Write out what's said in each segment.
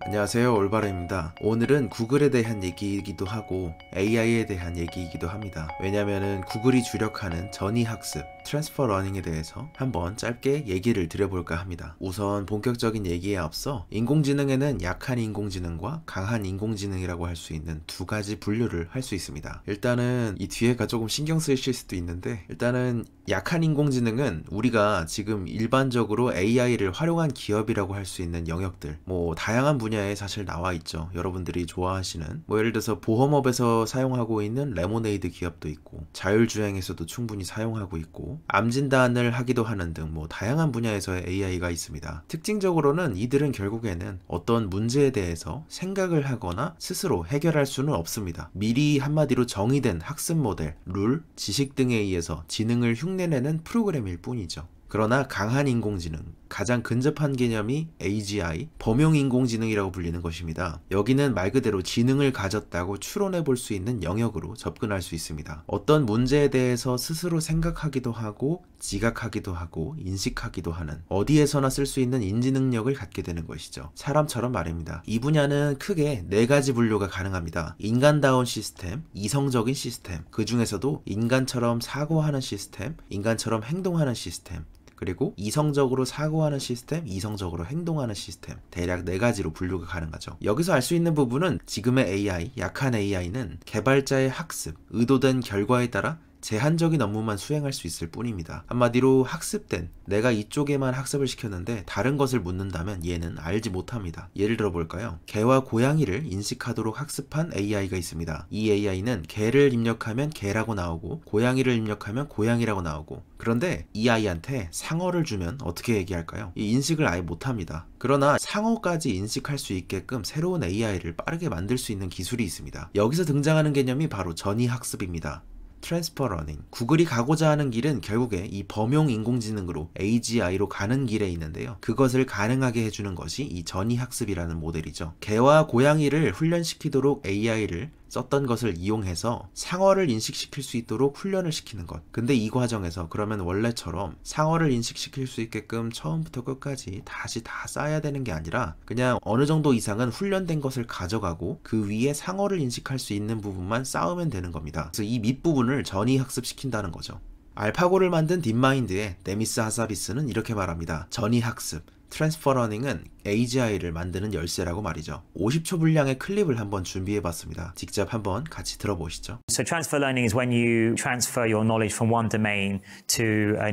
안녕하세요, 올바름입니다. 오늘은 구글에 대한 얘기이기도 하고 AI에 대한 얘기이기도 합니다. 왜냐면은 구글이 주력하는 전이학습, 트랜스퍼 러닝에 대해서 한번 짧게 얘기를 드려볼까 합니다. 우선 본격적인 얘기에 앞서 인공지능에는 약한 인공지능과 강한 인공지능이라고 할 수 있는 두 가지 분류를 할 수 있습니다. 일단은 이 뒤에가 조금 신경 쓰이실 수도 있는데, 일단은 약한 인공지능은 우리가 지금 일반적으로 AI를 활용한 기업이라고 할 수 있는 영역들, 다양한 분야에 사실 나와 있죠. 여러분들이 좋아하시는 예를 들어서 보험업에서 사용하고 있는 레모네이드 기업도 있고, 자율주행에서도 충분히 사용하고 있고, 암 진단을 하기도 하는 등 다양한 분야에서의 AI가 있습니다. 특징적으로는 이들은 결국에는 어떤 문제에 대해서 생각을 하거나 스스로 해결할 수는 없습니다. 미리 한마디로 정의된 학습 모델, 룰, 지식 등에 의해서 지능을 흉내내는 프로그램일 뿐이죠. 그러나 강한 인공지능, 가장 근접한 개념이 AGI, 범용인공지능이라고 불리는 것입니다. 여기는 말 그대로 지능을 가졌다고 추론해 볼 수 있는 영역으로 접근할 수 있습니다. 어떤 문제에 대해서 스스로 생각하기도 하고, 지각하기도 하고, 인식하기도 하는, 어디에서나 쓸 수 있는 인지 능력을 갖게 되는 것이죠. 사람처럼 말입니다. 이 분야는 크게 네 가지 분류가 가능합니다. 인간다운 시스템, 이성적인 시스템, 그 중에서도 인간처럼 사고하는 시스템, 인간처럼 행동하는 시스템, 그리고 이성적으로 사고하는 시스템, 이성적으로 행동하는 시스템, 대략 네 가지로 분류가 가능하죠. 여기서 알 수 있는 부분은 지금의 AI, 약한 AI는 개발자의 학습, 의도된 결과에 따라 제한적인 업무만 수행할 수 있을 뿐입니다. 한마디로 학습된, 내가 이쪽에만 학습을 시켰는데 다른 것을 묻는다면 얘는 알지 못합니다. 예를 들어 볼까요? 개와 고양이를 인식하도록 학습한 AI가 있습니다. 이 AI는 개를 입력하면 개라고 나오고, 고양이를 입력하면 고양이라고 나오고, 그런데 이 아이한테 상어를 주면 어떻게 얘기할까요? 이 인식을 아예 못합니다. 그러나 상어까지 인식할 수 있게끔 새로운 AI를 빠르게 만들 수 있는 기술이 있습니다. 여기서 등장하는 개념이 바로 전이학습입니다. 트랜스퍼 러닝. 구글이 가고자 하는 길은 결국에 이 범용 인공지능으로 AGI로 가는 길에 있는데요. 그것을 가능하게 해주는 것이 이 전이학습이라는 모델이죠. 개와 고양이를 훈련시키도록 AI를 썼던 것을 이용해서 상어를 인식시킬 수 있도록 훈련을 시키는 것. 근데 이 과정에서 그러면 원래처럼 상어를 인식시킬 수 있게끔 처음부터 끝까지 다시 다 쌓아야 되는 게 아니라 그냥 어느 정도 이상은 훈련된 것을 가져가고 그 위에 상어를 인식할 수 있는 부분만 쌓으면 되는 겁니다. 그래서 이 밑부분을 전이 학습시킨다는 거죠. 알파고를 만든 딥마인드의 네미스 하사비스는 이렇게 말합니다. 전이 학습, 트랜스퍼 러닝은 AGI를 만드는 열쇠라고 말이죠. 50초 분량의 클립을 한번 준비해봤습니다. 직접 한번 같이 들어보시죠. So transfer learning is when you transfer your knowledge from one domain to a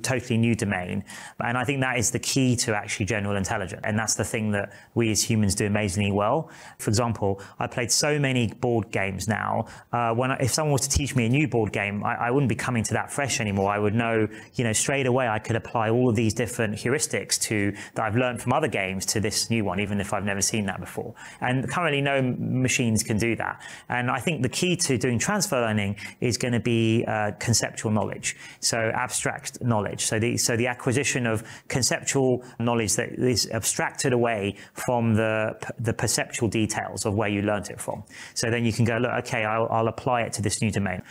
totally new domain. And I think that is the key to actually general intelligence. And that's the thing that we as humans do amazingly well. For example, I played so many board games now. If someone was to teach me a new board game, I wouldn't be coming to that fresh anymore. I would know, straight away I could apply all of these different heuristics that I've learned from other games to this new one, even if I've never seen that before. And currently no machines can do that. And I think the key to doing transfer learning is going to be conceptual knowledge, so abstract knowledge. So the acquisition of conceptual knowledge that is abstracted away from the perceptual details of where you learnt it from. So then you can go, look, okay, I'll apply it to this new domain.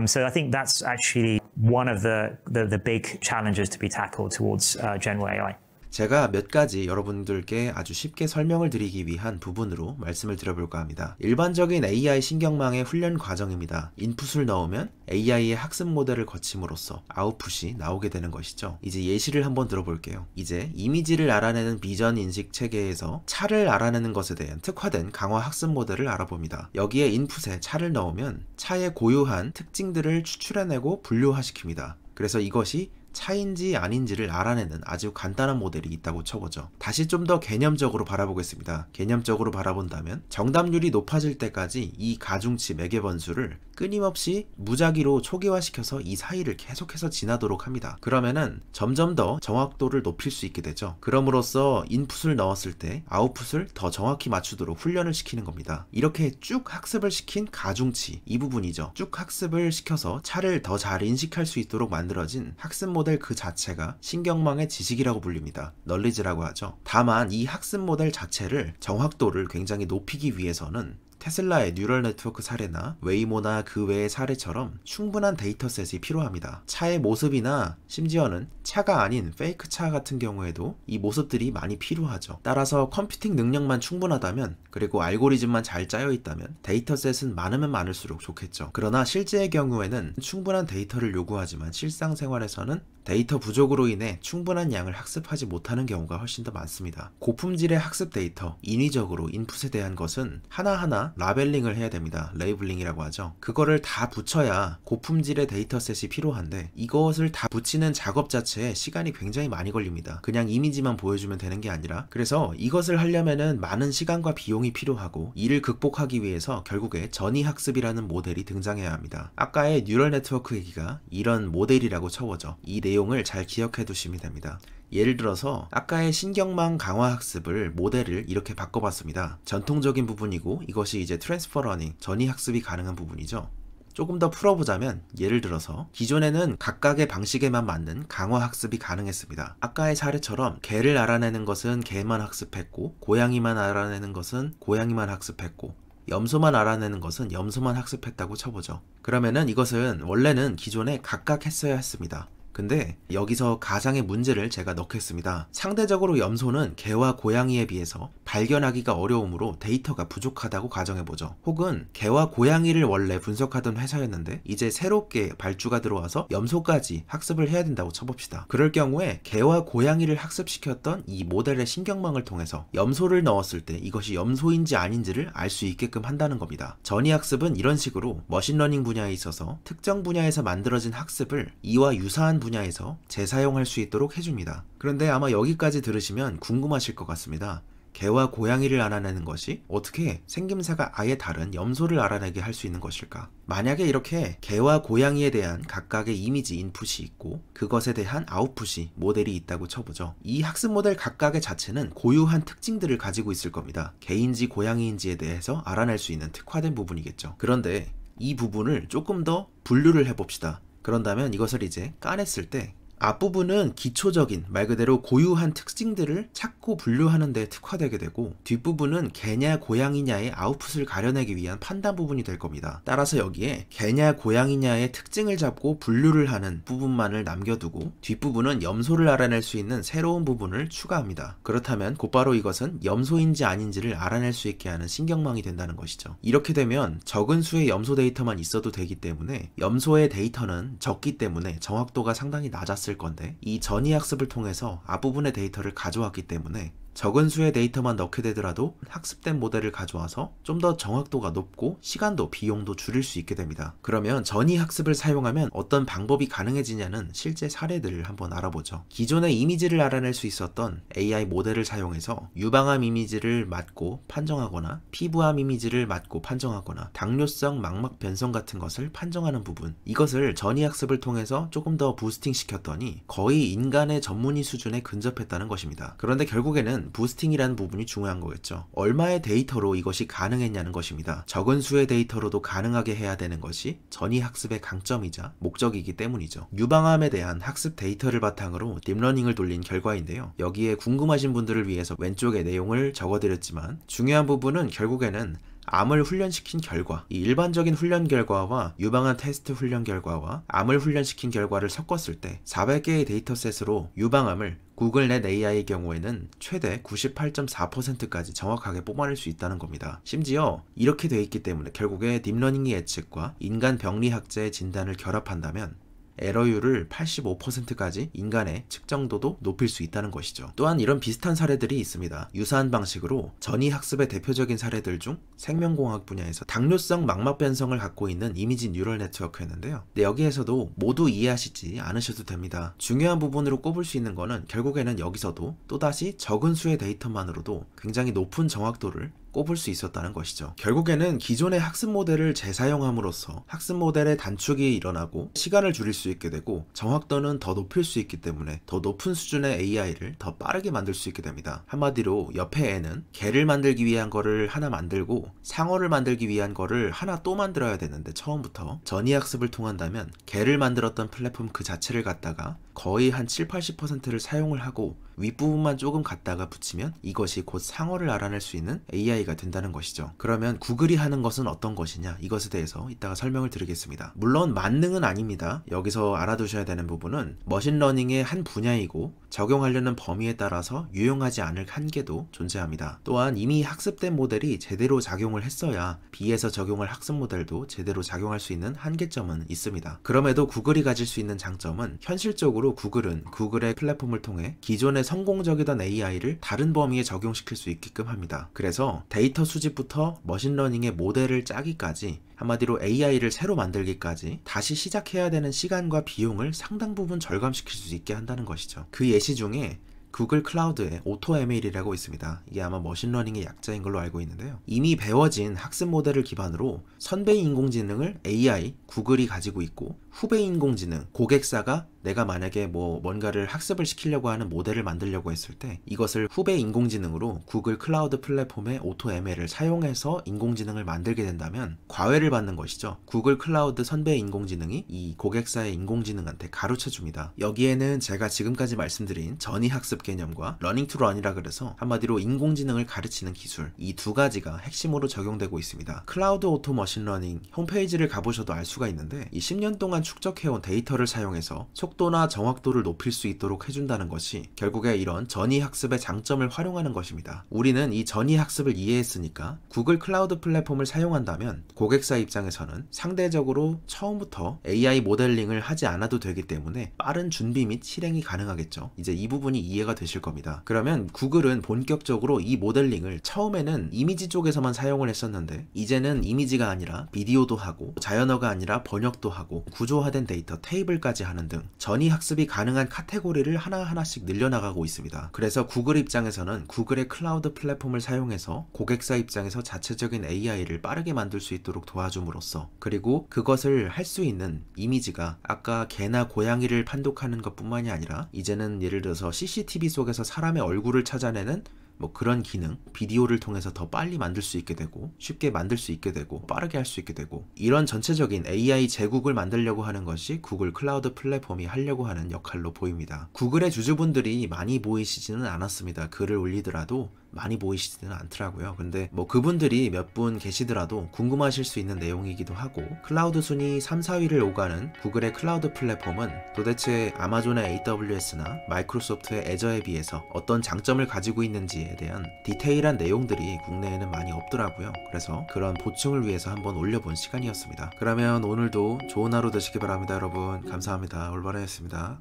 So I think that's actually one of the big challenges to be tackled towards general AI. 제가 몇 가지 여러분들께 아주 쉽게 설명을 드리기 위한 부분으로 말씀을 드려볼까 합니다. 일반적인 AI 신경망의 훈련 과정입니다. 인풋을 넣으면 AI의 학습 모델을 거침으로써 아웃풋이 나오게 되는 것이죠. 이제 예시를 한번 들어볼게요. 이제 이미지를 알아내는 비전 인식 체계에서 차를 알아내는 것에 대한 특화된 강화 학습 모델을 알아봅니다. 여기에 인풋에 차를 넣으면 차의 고유한 특징들을 추출해내고 분류화시킵니다. 그래서 이것이 차인지 아닌지를 알아내는 아주 간단한 모델이 있다고 쳐보죠. 다시 좀 더 개념적으로 바라보겠습니다. 개념적으로 바라본다면 정답률이 높아질 때까지 이 가중치 매개 번수를 끊임없이 무작위로 초기화시켜서 이 사이를 계속해서 지나도록 합니다. 그러면은 점점 더 정확도를 높일 수 있게 되죠. 그럼으로써 인풋을 넣었을 때 아웃풋을 더 정확히 맞추도록 훈련을 시키는 겁니다. 이렇게 쭉 학습을 시킨 가중치, 이 부분이죠. 쭉 학습을 시켜서 차를 더 잘 인식할 수 있도록 만들어진 학습 모델 그 자체가 신경망의 지식이라고 불립니다. 널리지라고 하죠. 다만 이 학습 모델 자체를 정확도를 굉장히 높이기 위해서는 테슬라의 뉴럴 네트워크 사례나 웨이모나 그 외의 사례처럼 충분한 데이터셋이 필요합니다. 차의 모습이나 심지어는 차가 아닌 페이크 차 같은 경우에도 이 모습들이 많이 필요하죠. 따라서 컴퓨팅 능력만 충분하다면, 그리고 알고리즘만 잘 짜여 있다면 데이터셋은 많으면 많을수록 좋겠죠. 그러나 실제의 경우에는 충분한 데이터를 요구하지만 실상생활에서는 데이터 부족으로 인해 충분한 양을 학습하지 못하는 경우가 훨씬 더 많습니다. 고품질의 학습 데이터, 인위적으로 인풋에 대한 것은 하나하나 라벨링을 해야 됩니다. 레이블링이라고 하죠. 그거를 다 붙여야 고품질의 데이터셋이 필요한데, 이것을 다 붙이는 작업 자체에 시간이 굉장히 많이 걸립니다. 그냥 이미지만 보여주면 되는 게 아니라, 그래서 이것을 하려면은 많은 시간과 비용이 필요하고, 이를 극복하기 위해서 결국에 전이학습이라는 모델이 등장해야 합니다. 아까의 뉴럴 네트워크 얘기가 이런 모델이라고 쳐보죠. 이 내용을 잘 기억해 두시면 됩니다. 예를 들어서 아까의 신경망 강화 학습을 모델을 이렇게 바꿔봤습니다. 전통적인 부분이고, 이것이 이제 트랜스퍼 러닝, 전이 학습이 가능한 부분이죠. 조금 더 풀어보자면, 예를 들어서 기존에는 각각의 방식에만 맞는 강화 학습이 가능했습니다. 아까의 사례처럼 개를 알아내는 것은 개만 학습했고, 고양이만 알아내는 것은 고양이만 학습했고, 염소만 알아내는 것은 염소만 학습했다고 쳐보죠. 그러면은 이것은 원래는 기존에 각각 했어야 했습니다. 근데 여기서 가상의 문제를 제가 넣겠습니다. 상대적으로 염소는 개와 고양이에 비해서 발견하기가 어려우므로 데이터가 부족하다고 가정해보죠. 혹은 개와 고양이를 원래 분석하던 회사였는데 이제 새롭게 발주가 들어와서 염소까지 학습을 해야 된다고 쳐봅시다. 그럴 경우에 개와 고양이를 학습시켰던 이 모델의 신경망을 통해서 염소를 넣었을 때 이것이 염소인지 아닌지를 알 수 있게끔 한다는 겁니다. 전이학습은 이런 식으로 머신러닝 분야에 있어서 특정 분야에서 만들어진 학습을 이와 유사한 분야에서 재사용할 수 있도록 해줍니다. 그런데 아마 여기까지 들으시면 궁금하실 것 같습니다. 개와 고양이를 알아내는 것이 어떻게 생김새가 아예 다른 염소를 알아내게 할 수 있는 것일까? 만약에 이렇게 개와 고양이에 대한 각각의 이미지 인풋이 있고 그것에 대한 아웃풋이 모델이 있다고 쳐보죠. 이 학습 모델 각각의 자체는 고유한 특징들을 가지고 있을 겁니다. 개인지 고양이인지에 대해서 알아낼 수 있는 특화된 부분이겠죠. 그런데 이 부분을 조금 더 분류를 해봅시다. 그런다면 이것을 이제 까냈을 때 앞부분은 기초적인 말 그대로 고유한 특징들을 찾고 분류하는 데 특화되게 되고, 뒷부분은 개냐 고양이냐의 아웃풋을 가려내기 위한 판단 부분이 될 겁니다. 따라서 여기에 개냐 고양이냐의 특징을 잡고 분류를 하는 부분만을 남겨두고 뒷부분은 염소를 알아낼 수 있는 새로운 부분을 추가합니다. 그렇다면 곧바로 이것은 염소인지 아닌지를 알아낼 수 있게 하는 신경망이 된다는 것이죠. 이렇게 되면 적은 수의 염소 데이터만 있어도 되기 때문에 염소의 데이터는 적기 때문에 정확도가 상당히 낮았을 건데, 이 전이학습을 통해서 앞부분의 데이터를 가져왔기 때문에 적은 수의 데이터만 넣게 되더라도 학습된 모델을 가져와서 좀 더 정확도가 높고 시간도 비용도 줄일 수 있게 됩니다. 그러면 전이학습을 사용하면 어떤 방법이 가능해지냐는 실제 사례들을 한번 알아보죠. 기존에 이미지를 알아낼 수 있었던 AI 모델을 사용해서 유방암 이미지를 맞고 판정하거나 피부암 이미지를 맞고 판정하거나 당뇨성 망막 변성 같은 것을 판정하는 부분, 이것을 전이학습을 통해서 조금 더 부스팅 시켰더니 거의 인간의 전문의 수준에 근접했다는 것입니다. 그런데 결국에는 부스팅이라는 부분이 중요한 거겠죠. 얼마의 데이터로 이것이 가능했냐는 것입니다. 적은 수의 데이터로도 가능하게 해야 되는 것이 전이학습의 강점이자 목적이기 때문이죠. 유방암에 대한 학습 데이터를 바탕으로 딥러닝을 돌린 결과인데요. 여기에 궁금하신 분들을 위해서 왼쪽에 내용을 적어드렸지만, 중요한 부분은 결국에는 암을 훈련시킨 결과, 이 일반적인 훈련 결과와 유방암 테스트 훈련 결과와 암을 훈련시킨 결과를 섞었을 때 400개의 데이터셋으로 유방암을 구글 넷 AI의 경우에는 최대 98.4%까지 정확하게 뽑아낼 수 있다는 겁니다. 심지어 이렇게 돼 있기 때문에 결국에 딥러닝의 예측과 인간 병리학자의 진단을 결합한다면 에러율을 85%까지 인간의 측정도도 높일 수 있다는 것이죠. 또한 이런 비슷한 사례들이 있습니다. 유사한 방식으로 전이학습의 대표적인 사례들 중 생명공학 분야에서 당뇨성 망막 변성을 갖고 있는 이미지 뉴럴 네트워크였는데요. 근데 여기에서도 모두 이해하시지 않으셔도 됩니다. 중요한 부분으로 꼽을 수 있는 거는 결국에는 여기서도 또다시 적은 수의 데이터만으로도 굉장히 높은 정확도를 꼽을 수 있었다는 것이죠. 결국에는 기존의 학습 모델을 재사용함으로써 학습 모델의 단축이 일어나고 시간을 줄일 수 있게 되고 정확도는 더 높일 수 있기 때문에 더 높은 수준의 AI를 더 빠르게 만들 수 있게 됩니다. 한마디로 옆에 애는 개를 만들기 위한 거를 하나 만들고 상어를 만들기 위한 거를 하나 또 만들어야 되는데, 처음부터 전이학습을 통한다면 개를 만들었던 플랫폼 그 자체를 갖다가 거의 한 7, 80%를 사용을 하고 윗부분만 조금 갖다가 붙이면 이것이 곧 상어를 알아낼 수 있는 AI가 된다는 것이죠. 그러면 구글이 하는 것은 어떤 것이냐, 이것에 대해서 이따가 설명을 드리겠습니다. 물론 만능은 아닙니다. 여기서 알아두셔야 되는 부분은 머신러닝의 한 분야이고 적용하려는 범위에 따라서 유용하지 않을 한계도 존재합니다. 또한 이미 학습된 모델이 제대로 작용을 했어야 B에서 적용할 학습 모델도 제대로 작용할 수 있는 한계점은 있습니다. 그럼에도 구글이 가질 수 있는 장점은 현실적으로 구글은 구글의 플랫폼을 통해 기존의 성공적이던 AI를 다른 범위에 적용시킬 수 있게끔 합니다. 그래서 데이터 수집부터 머신러닝의 모델을 짜기까지, 한마디로 AI를 새로 만들기까지 다시 시작해야 되는 시간과 비용을 상당 부분 절감시킬 수 있게 한다는 것이죠. 그 예시 중에 구글 클라우드에 AutoML이라고 있습니다. 이게 아마 머신러닝의 약자인 걸로 알고 있는데요. 이미 배워진 학습 모델을 기반으로 선배 인공지능을 AI, 구글이 가지고 있고, 후배 인공지능, 고객사가 내가 만약에 뭔가를 학습을 시키려고 하는 모델을 만들려고 했을 때 이것을 후배 인공지능으로 구글 클라우드 플랫폼의 AutoML을 사용해서 인공지능을 만들게 된다면 과외를 받는 것이죠. 구글 클라우드 선배 인공지능이 이 고객사의 인공지능한테 가르쳐 줍니다. 여기에는 제가 지금까지 말씀드린 전이학습 개념과 러닝 투 런이라 그래서 한마디로 인공지능을 가르치는 기술, 이 두 가지가 핵심으로 적용되고 있습니다. 클라우드 오토 머신러닝 홈페이지를 가보셔도 알 수가 있는데, 이 10년 동안 축적해온 데이터를 사용해서 속도나 정확도를 높일 수 있도록 해준다는 것이 결국에 이런 전이학습의 장점을 활용하는 것입니다. 우리는 이 전이학습을 이해했으니까 구글 클라우드 플랫폼을 사용한다면 고객사 입장에서는 상대적으로 처음부터 AI 모델링을 하지 않아도 되기 때문에 빠른 준비 및 실행이 가능하겠죠. 이제 이 부분이 이해가 되실 겁니다. 그러면 구글은 본격적으로 이 모델링을 처음에는 이미지 쪽에서만 사용을 했었는데, 이제는 이미지가 아니라 비디오도 하고 자연어가 아니라 번역도 하고 구조화된 데이터 테이블까지 하는 등 전이학습이 가능한 카테고리를 하나하나씩 늘려나가고 있습니다. 그래서 구글 입장에서는 구글의 클라우드 플랫폼을 사용해서 고객사 입장에서 자체적인 AI를 빠르게 만들 수 있도록 도와줌으로써, 그리고 그것을 할 수 있는 이미지가 아까 개나 고양이를 판독하는 것뿐만이 아니라 이제는 예를 들어서 CCTV 속에서 사람의 얼굴을 찾아내는 그런 기능, 비디오를 통해서 더 빨리 만들 수 있게 되고, 쉽게 만들 수 있게 되고, 빠르게 할 수 있게 되고, 이런 전체적인 AI 제국을 만들려고 하는 것이 구글 클라우드 플랫폼이 하려고 하는 역할로 보입니다. 구글의 주주분들이 많이 보이시지는 않았습니다. 글을 올리더라도 많이 보이시지는 않더라고요. 근데 그분들이 몇 분 계시더라도 궁금하실 수 있는 내용이기도 하고, 클라우드 순위 3, 4위를 오가는 구글의 클라우드 플랫폼은 도대체 아마존의 AWS나 마이크로소프트의 애저에 비해서 어떤 장점을 가지고 있는지에 대한 디테일한 내용들이 국내에는 많이 없더라고요. 그래서 그런 보충을 위해서 한번 올려본 시간이었습니다. 그러면 오늘도 좋은 하루 되시기 바랍니다. 여러분 감사합니다. 올바르였습니다.